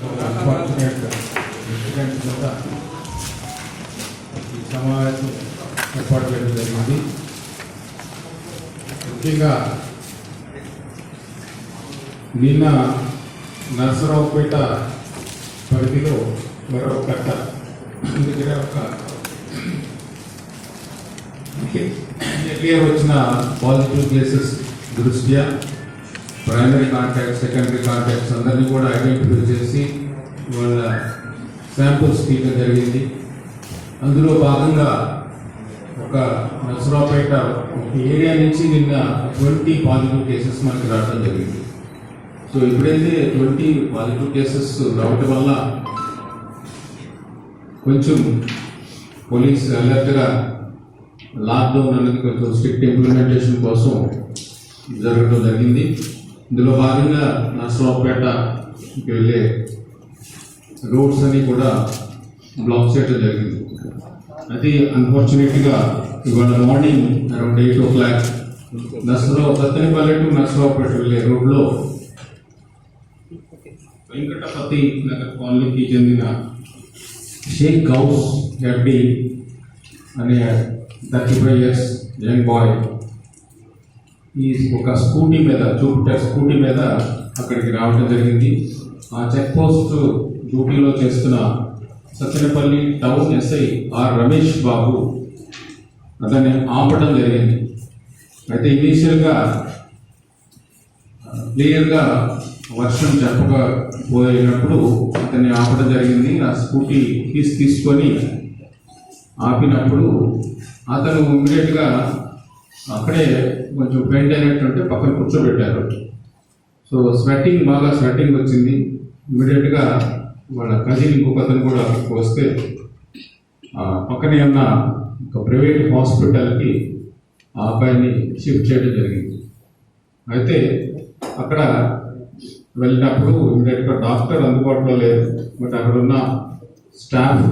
Unfortunate incident వల్ల ఈ సమావేశం ఏర్పాటు చేయడం జరిగింది. ముఖ్యంగా నిన్న నరసరావుపేట పరిధిలో మరో కట్ట దగ్గర ఒక క్లియర్ వచ్చిన పాజిటివ్ కేసెస్ దృష్ట్యా ప్రైమరీ కాంటాక్ట్, సెకండరీ కాంటాక్ట్స్ అందరినీ కూడా ఐడెంటిఫై చేసి వాళ్ళ శాంపుల్స్ తీయడం జరిగింది. అందులో భాగంగా ఒక నరసరావుపేట ఒక ఏరియా నుంచి నిన్న 20 పాజిటివ్ కేసెస్ మనకి రావడం జరిగింది. సో ఇప్పుడైతే 20 పాజిటివ్ కేసెస్ రావటం వల్ల కొంచెం పోలీస్ అలర్ట్గా లాక్డౌన్ అనేది కొంచెం స్ట్రిక్ట్ ఇంప్లిమెంటేషన్ కోసం జరగడం జరిగింది. ఇందులో భాగంగా నరసరావుపేటకి వెళ్ళే రోడ్స్ అని కూడా బ్లాక్ చేయడం జరిగింది. అది అన్ఫార్చునేట్గా ఇవాళ morning around 8 o'clock Sattenapalli to Narasaraopet వెళ్ళే రోడ్లో వెంకటపతి నగర్ కాలనీకి చెందిన షేక్ గౌస్ ఎఫ్డి అనే 35 years యంగ్ బాయ్ ఈ ఒక స్కూటీ మీద జూపిటర్ స్కూటీ మీద అక్కడికి రావడం జరిగింది. ఆ చెక్ పోస్ట్ డ్యూటీలో చేస్తున్న Sattenapalli town SI R Ramesh Babu అతన్ని ఆపడం జరిగింది. అయితే ఇనీషియల్గా క్లియర్గా వర్షం చెప్పకపోయినప్పుడు అతన్ని ఆపడం జరిగింది. ఆ స్కూటీ తీసుకొని ఆపినప్పుడు అతను ఇమ్మీడియట్గా అక్కడే కొంచెం పెయింట్ అయినట్టుంటే పక్కన కూర్చోబెట్టారు. సో బాగా స్వెట్టింగ్ వచ్చింది. ఇమ్మీడియట్గా వాళ్ళ కజిన్ ఇంకొక అతను కూడా వస్తే పక్కనే ఉన్న ఒక ప్రైవేట్ హాస్పిటల్కి ఆ అబ్బాయిని షిఫ్ట్ చేయడం జరిగింది. అయితే అక్కడ వెళ్ళినప్పుడు ఇమ్మీడియట్గా డాక్టర్ అందుబాటులో లేరు. బట్ అక్కడ ఉన్న స్టాఫ్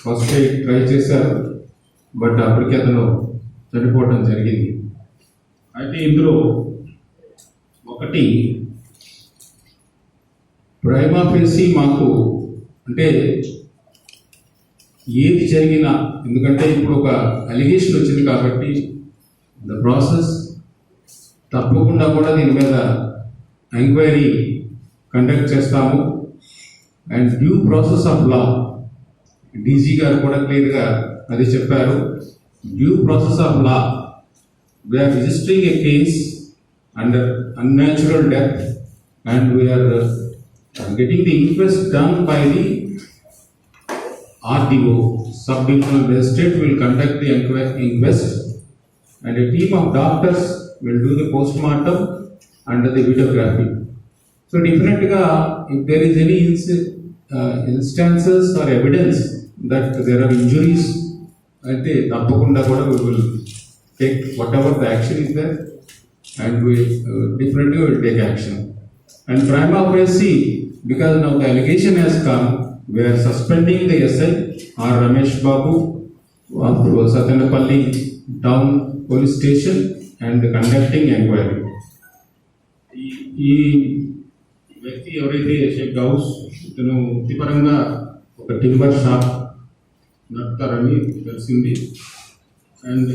ఫస్ట్ ఎయిడ్ ట్రై చేశారు. బట్ అప్పటికి అతను చనిపోవడం జరిగింది. అయితే ఇందులో ఒకటి ప్రైమా ఫేసి మాకు అంటే ఏది జరిగినా, ఎందుకంటే ఇప్పుడు ఒక అలిగేషన్ వచ్చింది కాబట్టి ద ప్రాసెస్ తప్పకుండా కూడా దీని మీద ఎంక్వైరీ కండక్ట్ చేస్తాము. And due process of law DG గారు కూడా క్లియర్గా అది చెప్పారు. Due process of law we are registering a case under unnatural death and we are getting the inquest done by the RDO, Sub-Divisional Magistrate will conduct the inquest and a team of doctors will do the postmortem and the videography. So definitely if there is any instances or evidence that there are injuries, అయితే తప్పకుండా కూడా we will take whatever the action is there and we definitely will take action. And prima facie, because now the allegation has come, we are suspending the SI or Ramesh Babu of Sattanapalli Town Police Station and conducting inquiry. ఈ వ్యక్తి ఎవరైతే షేక్ గౌస్ ఇతను వృత్తిపరంగా ఒక timber shop నడుపుతారని తెలిసింది. And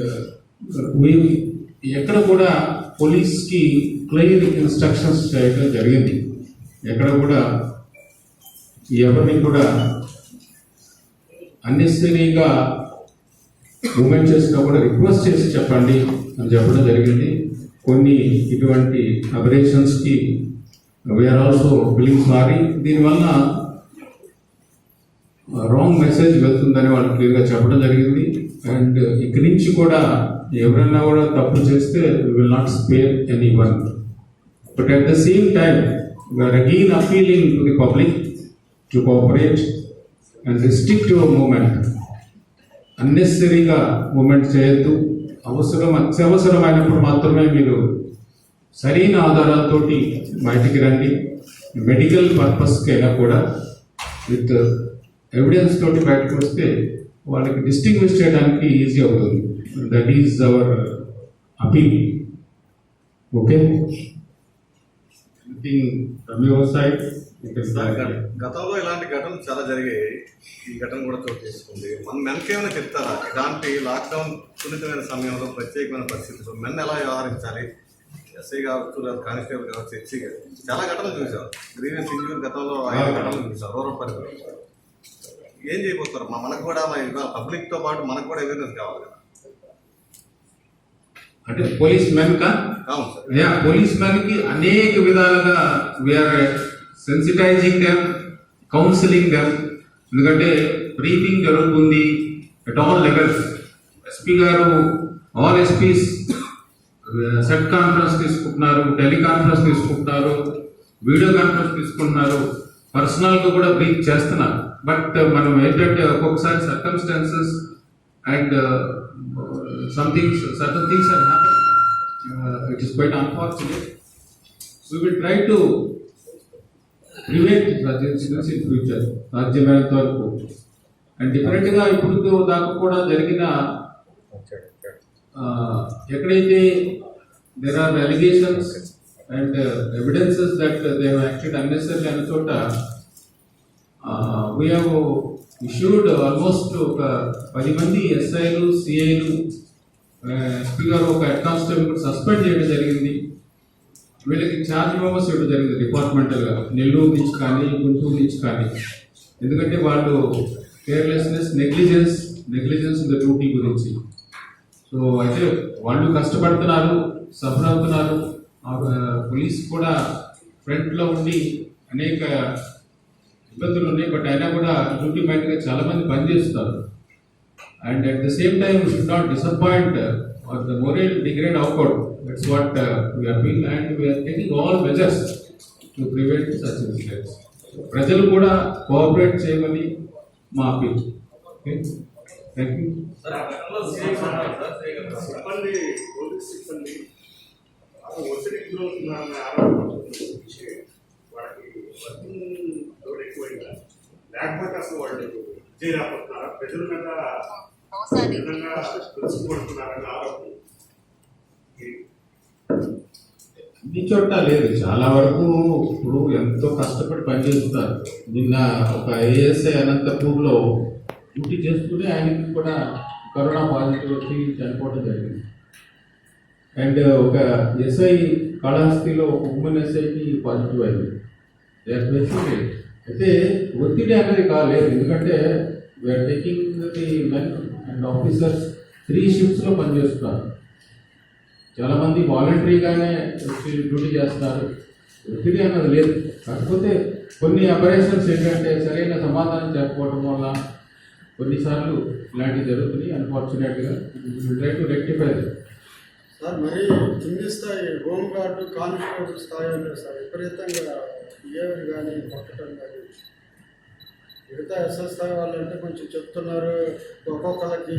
ఎక్కడ కూడా పోలీస్కి క్లియర్ ఇన్స్ట్రక్షన్స్ చేయడం జరిగింది. ఎక్కడ కూడా ఎవరిని కూడా అన్నెసరీగా మూమెంట్ చేసినా కూడా రిక్వెస్ట్ చేసి చెప్పండి అని చెప్పడం జరిగింది. కొన్ని ఇటువంటి అబరేషన్స్కి వీఆర్ ఆల్సో ఫీలింగ్ సారీ. దీనివల్ల రాంగ్ మెసేజ్ వెళ్తుందని వాళ్ళు క్లియర్గా చెప్పడం జరిగింది. అండ్ ఇక్కడి నుంచి కూడా ఎవరైనా కూడా తప్పు చేస్తే we will not spare anyone. But at the same time, we are again appealing to the public to cooperate and restrict your movement. అన్నెసరీగా మూమెంట్ చేయొద్దు. అత్యవసరమైనప్పుడు మాత్రమే మీరు సరైన ఆధారాలతోటి బయటికి రండి. మెడికల్ పర్పస్కి అయినా కూడా విత్ ఎవిడెన్స్ తోటి బయటకు వస్తే వాళ్ళకి డిస్టింగ్విష్ చేయడానికి ఈజీ అవుతుంది. That is our appeal. Okay, anything from your side? గతంలో ఇలాంటి ఘటనలు చాలా జరిగాయి. ఈ ఘటన కూడా చోటు చేసుకుంది. మన మెన్కి ఏమైనా చెప్తారా? ఇలాంటి లాక్డౌన్ సున్నితమైన సమయంలో ప్రత్యేకమైన పరిస్థితుల్లో మెన్ ఎలా వ్యవహరించాలి? ఎస్ఐ కావచ్చు, లేదా కానిస్టేబుల్ కావచ్చు, హెచ్సీ కావచ్చు, చాలా ఘటనలు చూసాం. గ్రీవెన్స్ ఇంజూర్ గతంలో 5 ఘటనలు చూసాం రూరల్ పరిధిలో. ఏం చేయబోతారు? మనకు కూడా పబ్లిక్తో పాటు మనకు కూడా అవేర్నెస్ కావాలి కదా. అంటే పోలీస్ మెన్ కా అవును సార్. పోలీస్ మెన్ కి అనేక విధాలుగా we are sensitizing them, counselling them. ఎందుకంటే బ్రీఫింగ్ జరుగుతుంది అట్ ఆల్ లెవెల్స్. ఎస్పీ గారు ఆల్ ఎస్పీస్ సెట్ కాన్ఫరెన్స్ తీసుకుంటున్నారు, టెలికాన్ఫరెన్స్ తీసుకుంటున్నారు, వీడియో కాన్ఫరెన్స్ తీసుకుంటున్నారు, పర్సనల్గా కూడా బ్రీఫ్ చేస్తున్నారు. బట్ మనం ఏంటంటే ఒక్కొక్కసారి circumstances and certain things are happening. It is quite unfortunate. We will try to prevent such incidents in future. రాజ్యమైనంత వరకు. అండ్ డిఫరెంట్గా ఇప్పుడు దాకా కూడా జరిగిన ఎక్కడైతే there are allegations and evidences that they have acted unnecessarily అన్న చోట we have issued almost ఒక 10 మంది ఎస్ఐలు, సిఐలు, ఎస్పీ గారు ఒక హెడ్ కానిస్టేబుల్ సస్పెండ్ చేయడం జరిగింది. వీళ్ళకి ఛార్జ్ మెంబర్స్ ఇవ్వడం జరిగింది డిపార్ట్మెంటల్గా, నెల్లూరు నుంచి కానీ గుంటూరు నుంచి కానీ. ఎందుకంటే వాళ్ళు carelessness, negligence in the duty గురించి. సో అయితే వాళ్ళు కష్టపడుతున్నారు, సఫర్ అవుతున్నారు. పోలీస్ కూడా ఫ్రంట్లో ఉండి అనేక ఇబ్బందులు ఉన్నాయి. బట్ అయినా కూడా డ్యూటీ మైండ్గా చాలా మంది పనిచేస్తారు. And at the same time should not disappoint or the moral degrade outward. That's what we are doing and we are taking all measures to prevent such incidents. ప్రజలు కూడా కోఆపరేట్ చేయమని మా అప్పీల్. Okay, thank you. సిబ్బంది police సిబ్బంది ఒత్తిడికి గురవుతున్నారన్న ఆరోపణ వాళ్ళకి working load ఎక్కువైందా, లేకపోతే అసలు వాళ్ళు చేయలేకపోతున్నారా, ప్రజల మీద విధంగా తెలుసుకుంటున్నారన్న ఆరోపణ అన్ని చోట్ల లేదు. చాలా వరకు ఇప్పుడు ఎంతో కష్టపడి పనిచేస్తున్నారు. నిన్న ఒక ఏఎస్ఐ అనంతపూర్లో డ్యూటీ చేసుకుని ఆయనకి కూడా కరోనా పాజిటివ్ వచ్చి చనిపోవడం జరిగింది. అండ్ ఒక ఎస్ఐ కాళహస్తిలో ఒక ఉమెన్ ఎస్ఐకి పాజిటివ్ అయింది. అయితే ఒత్తిడి అనేది కాలేదు. ఎందుకంటే we are taking the men and officers 3 షిఫ్ట్స్లో పనిచేస్తున్నారు. చాలామంది వాలంటరీగానే వచ్చి డ్యూటీ చేస్తున్నారు. ఒత్తిడి అన్నది లేదు. కాకపోతే కొన్ని అపరేషన్స్ ఏంటంటే సరైన సమాధానం చెప్పకపోవడం వల్ల కొన్నిసార్లు ఇలాంటివి జరుగుతున్నాయి. అన్ఫార్చునేట్గా ట్రై టు రెక్టిఫై సార్. మరి కింది స్థాయి హోమ్ గార్డు, కానిస్టేబుల్ స్థాయిలో సార్ విపరీతంగా బిహేవియర్ కానీ కొట్టడం కానీ, మిగతా ఎస్ఎస్ స్థాయి వాళ్ళంటే కొంచెం చెప్తున్నారు. ఒక్కొక్కరికి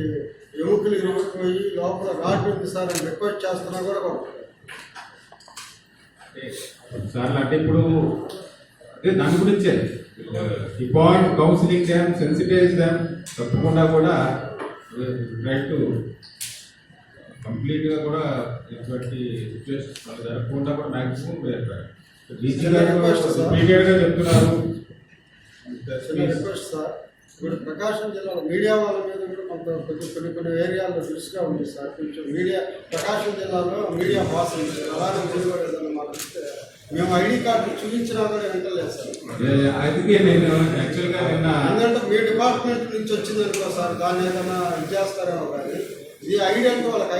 ఎముకలు ఇరుక్కుపోయి లోపల గార్డు ఉంది సార్ అని రిక్వెస్ట్ చేస్తున్నా కూడా సార్. అంటే ఇప్పుడు అదే దాని గురించే impart counselling them, sensitize them తప్పకుండా కూడా రైట్ కంప్లీట్గా కూడా ఇటువంటి సిచ్యువేషన్ వాళ్ళు జరగకుండా కూడా మ్యాక్సిమం డీజీ గారు ఇమీడియట్గా చెప్తున్నారు. Request sir. ఇప్పుడు ప్రకాశం జిల్లాలో మీడియా వాళ్ళ మీద కూడా కొన్ని ఏరియాల్లో దృష్టిగా ఉంది సార్. కొంచెం మీడియా ప్రకాశం జిల్లాలో మీడియా పాస్ ఉంది సార్. అలాగే మీరు కూడా ఏదైనా మాట్లాడితే మేము ఐడి కార్డు చూపించినా కూడా వింటలేదు సార్. అందుకే నేను యాక్చువల్గా నిన్న ఎందుకంటే మీ డిపార్ట్మెంట్ నుంచి వచ్చిందనుకో సార్, దాన్ని ఏదైనా ఇది చేస్తారేమో కానీ ఈ ఐడి అంటే వాళ్ళకి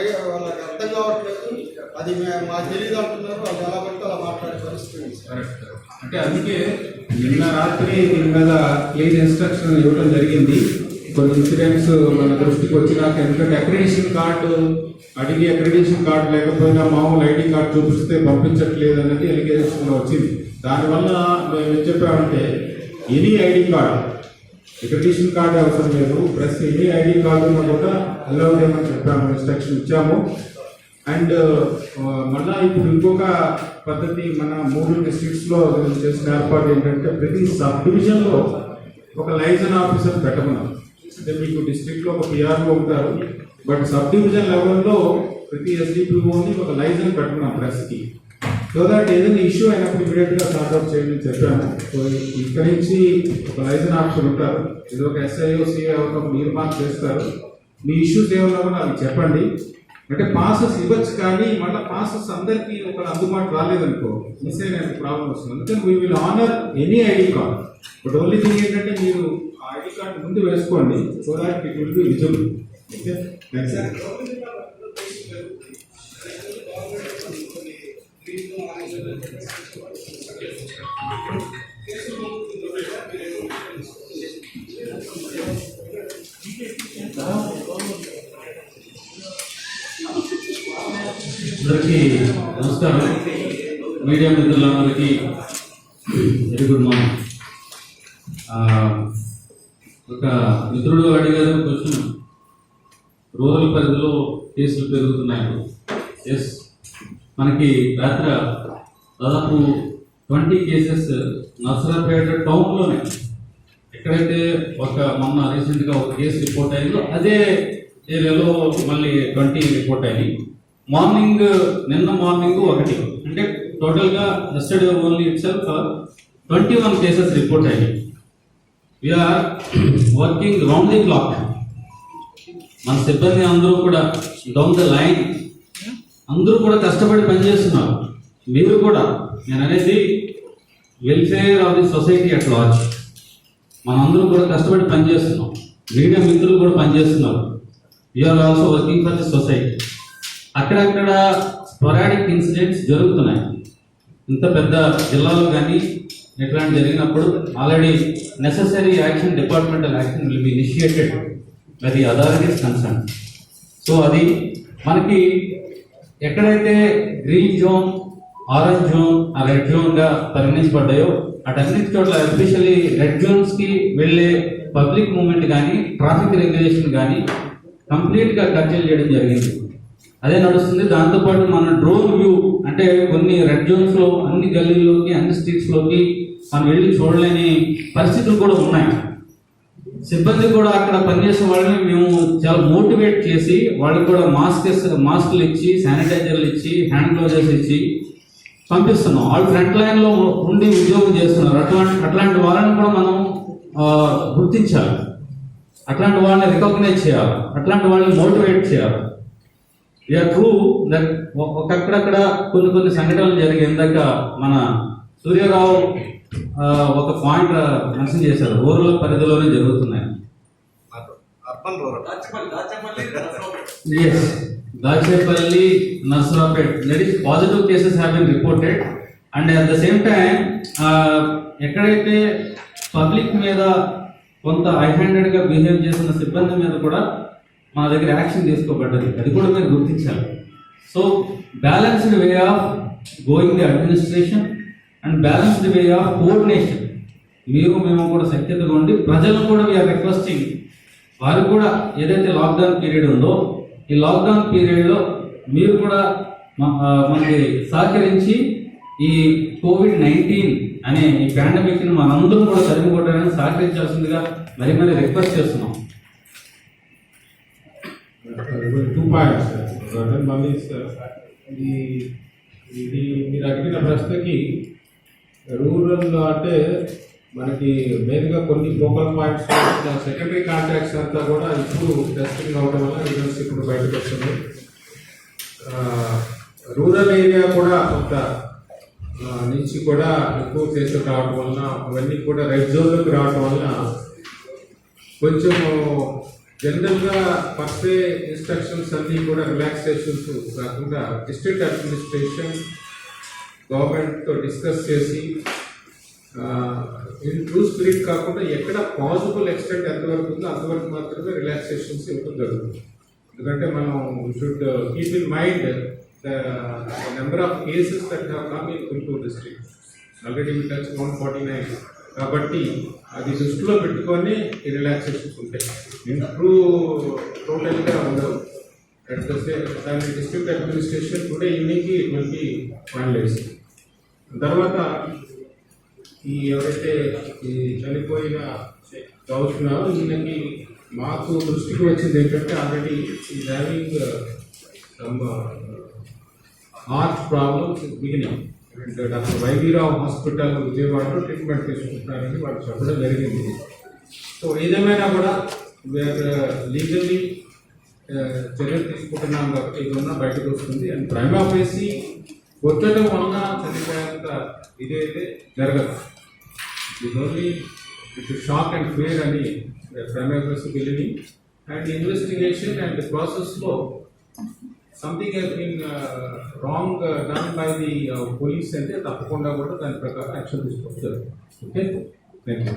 అర్థం కావట్లేదు. అది మాకు తెలియదు అంటున్నారు. వాళ్ళు ఎలా పడితే అలా మాట్లాడే పరిస్థితి సార్. అంటే అందుకే నిన్న రాత్రి దీని మీద క్లియర్ ఇన్స్ట్రక్షన్ ఇవ్వడం జరిగింది. కొన్ని ఇన్సిడెంట్స్ మన దృష్టికి వచ్చినాక, ఎందుకంటే అక్రిడిషన్ కార్డు అడిగి అక్రిడిషన్ కార్డు లేకపోయినా మామూలు ఐడి కార్డు చూపిస్తే పంపించట్లేదు అనేది ఎలిగేషన్ వచ్చింది. దానివల్ల మేము ఏం చెప్పామంటే any ID card, accreditation card అవసరం లేదు, ప్లస్ ఎనీ ఐడి కార్డు కూడా అలౌ చేయమని చెప్పాము, ఇన్స్ట్రక్షన్ ఇచ్చాము. అండ్ మళ్ళా ఇప్పుడు ఇంకొక పద్ధతి మన 3 డిస్ట్రిక్ట్స్లో చేసిన ఏర్పాటు ఏంటంటే ప్రతి సబ్ డివిజన్లో ఒక లైజన్ ఆఫీసర్ పెట్టమన్నాం. అంటే మీకు డిస్ట్రిక్ట్లో ఒక పిఆర్ఓ ఉంటారు, బట్ సబ్ డివిజన్ లెవెల్లో ప్రతి ఎస్డిపిఓని ఒక లైజన్ పెట్టమన్నాం ప్రెస్కి. సో దట్ ఏదైనా ఇష్యూ అయినప్పుడు ఇమీడియట్గా సార్ట్ అవుట్ చేయండి అని చెప్పాను. సో ఇక్కడ నుంచి ఒక లైసెన్స్ ఆఫీసర్ ఉంటారు, ఇది ఒక ఎస్ఐఓ సిఐ అవుతాం, మీరు మార్క్ చేస్తారు. మీ ఇష్యూస్ ఏమన్నా కూడా నాకు చెప్పండి. అంటే పాసెస్ ఇవ్వచ్చు, కానీ మళ్ళీ పాసెస్ అందరికీ ఒక అందుబాటు రాలేదనుకో మిస్ అయిన ప్రాబ్లం వస్తుంది. అందుకని we will honour any ID card. But only thing ఏంటంటే మీరు ఆ ఐడి కార్డ్ ముందు వేసుకోండి, so that it will B visible. Okay, thanks sir. అందరికీ నమస్కారం. మీడియా మిత్రులందరికీ వెరీ గుడ్ మార్నింగ్. ఒక మిత్రుడు అడిగారు క్వశ్చన్, రూరల్ పరిధిలో కేసులు పెరుగుతున్నాయి. ఎస్, మనకి రాత్రి దాదాపు 20 కేసెస్ నర్సరాపేట టౌన్లోనే, ఎక్కడైతే ఒక మొన్న రీసెంట్గా ఒక కేసు రిపోర్ట్ అయిందో అదే ఏరియాలో మళ్ళీ 20 రిపోర్ట్ అయినాయి. నిన్న మార్నింగ్ ఒకటి, అంటే టోటల్గా yesterday only itself 21 cases report అయినాయి. We are working round the clock. మన సిబ్బంది అందరూ కూడా డౌన్ ద లైన్ అందరూ కూడా కష్టపడి పనిచేస్తున్నారు. మీరు కూడా, నేను అనేది welfare of the society at large, మనందరూ కూడా కష్టపడి పనిచేస్తున్నాం. మీడియా మిత్రులు కూడా పనిచేస్తున్నారు. We are also working for the society. అక్కడక్కడ స్పొరాడిక్ ఇన్సిడెంట్స్ జరుగుతున్నాయి. ఇంత పెద్ద జిల్లాలో కానీ ఇట్లాంటి జరిగినప్పుడు already necessary action, departmental action will be initiated by the authorities concern. So అది మనకి ఎక్కడైతే గ్రీన్ జోన్, ఆరెంజ్ జోన్, ఆ రెడ్ జోన్గా పరిగణించబడ్డాయో అటన్నిటి చోట్ల, ఎస్పెషల్లీ రెడ్ జోన్స్కి వెళ్ళే పబ్లిక్ మూవ్మెంట్ కానీ ట్రాఫిక్ రెగ్యులేషన్ కానీ కంప్లీట్గా కర్టైల్ చేయడం జరిగింది. అదే నడుస్తుంది. దాంతోపాటు మన డ్రోన్ వ్యూ, అంటే కొన్ని రెడ్ జోన్స్లో అన్ని గల్లీల్లోకి, అన్ని స్ట్రీట్స్లోకి మనం వెళ్ళి చూడలేని పరిస్థితులు కూడా ఉన్నాయి. సిబ్బంది కూడా అక్కడ పనిచేసే వాళ్ళని మేము చాలా మోటివేట్ చేసి వాళ్ళకి కూడా మాస్కులు ఇచ్చి, శానిటైజర్లు ఇచ్చి, హ్యాండ్ గ్లౌజెస్ ఇచ్చి పంపిస్తున్నాం. వాళ్ళు ఫ్రంట్ లైన్లో ఉండి ఉద్యోగం చేస్తున్నారు. అట్లాంటి వాళ్ళని కూడా మనం గుర్తించాలి, అట్లాంటి వాళ్ళని రికగ్నైజ్ చేయాలి, అట్లాంటి వాళ్ళని మోటివేట్ చేయాలి. వీఆర్ ట్రూ దట్ అక్కడక్కడ కొన్ని సంఘటనలు జరిగి, ఇందాక మన సూర్యారావు ఒక పాయింట్ మెన్షన్ చేశారు, రూరల్ పరిధిలోనే జరుగుతున్నాయి. అర్బన్ రూరల్ ఎస్, Dachepalli, Narsarapet, that is positive cases have been reported. And at the same time ఎక్కడైతే పబ్లిక్ మీద కొంత హైహ్యాండెడ్గా బిహేవ్ చేస్తున్న సిబ్బంది మీద కూడా మన దగ్గర యాక్షన్ తీసుకోబడ్డది. అది కూడా మీరు గుర్తించాలి. So balanced way of going the administration and balanced way of coordination. మీరు మేము కూడా సఖ్యతగా ఉండి, ప్రజలను కూడా వీఆర్ రిక్వెస్టింగ్, వారు కూడా ఏదైతే లాక్డౌన్ పీరియడ్ ఉందో ఈ లాక్డౌన్ పీరియడ్లో మీరు కూడా మనకి సహకరించి ఈ COVID-19 అనే ఈ పాండమిక్ని మనందరం కూడా తరిమికొట్టడానికి సహకరించాల్సిందిగా మరీ రిక్వెస్ట్ చేస్తున్నాం. 2 points. మళ్ళీ ఇది మీరు అడిగిన ప్రశ్నకి, రూరల్ అంటే మనకి మెయిన్గా కొన్ని ఫోకల్ పాయింట్స్, సెకండరీ కాంట్రాక్ట్స్ అంతా కూడా ఇప్పుడు టెస్టింగ్ అవడం వల్ల రిజల్ట్స్ ఇప్పుడు బయటకు వస్తుంది. రూరల్ ఏరియా కూడా కొంత నుంచి కూడా ఎక్కువ కేసులు రావడం వలన, అవన్నీ కూడా రెడ్ జోన్లోకి రావడం వలన కొంచెం జనరల్గా ఫస్ట్ ఇన్స్ట్రక్షన్స్ అన్నీ కూడా రిలాక్సేషన్స్ కాకుండా డిస్ట్రిక్ట్ అడ్మినిస్ట్రేషన్ గవర్నమెంట్తో డిస్కస్ చేసి ఇన్ ట్రూ స్పిరిట్ కాకుండా ఎక్కడ పాసిబుల్ ఎక్స్టెంట్ ఎంతవరకు ఉందో అంతవరకు మాత్రమే రిలాక్సేషన్స్ ఇవ్వడం జరుగుతుంది. ఎందుకంటే మనం should keep in mind the number of cases that have come in Guntur district. Already we touch 149. కాబట్టి అది దృష్టిలో పెట్టుకొని ఈ రిలాక్సేషన్స్ ఉంటాయి. ఇంప్రూవ్ టోటల్గా ఉండవు. అట్ ద సేమ్ దాని డిస్ట్రిక్ట్ అడ్మినిస్ట్రేషన్ టుడే ఈవినింగ్కి ఇట్ విల్ బి ఫైనలైజ్. తర్వాత ఈ ఎవరైతే ఈ చనిపోయిన చదువుతున్నారో ఈయనకి మాకు దృష్టికి వచ్చింది ఏంటంటే ఆల్రెడీ ఈ having some heart problems beginning. And doctor YV Rao hospital విజయవాడలో ట్రీట్మెంట్ తీసుకుంటున్నారని వాళ్ళు చెప్పడం జరిగింది. సో ఏదేమైనా కూడా వేర్ లీగల్లీ చర్యలు తీసుకుంటున్నాం కాబట్టి ఏదన్నా బయటకు వస్తుంది. అండ్ ప్రైమ్ ఆఫీసీ వచ్చడం వలన చనిపోయేంత ఇదైతే జరగదు. It only it shock and fair అని prime office believing. And investigation and ప్రాసెస్లో something he's been wrong done by the police అంటే తప్పకుండా కూడా దాని ప్రకారం యాక్షన్ తీసుకుంటారు. Okay, thank you.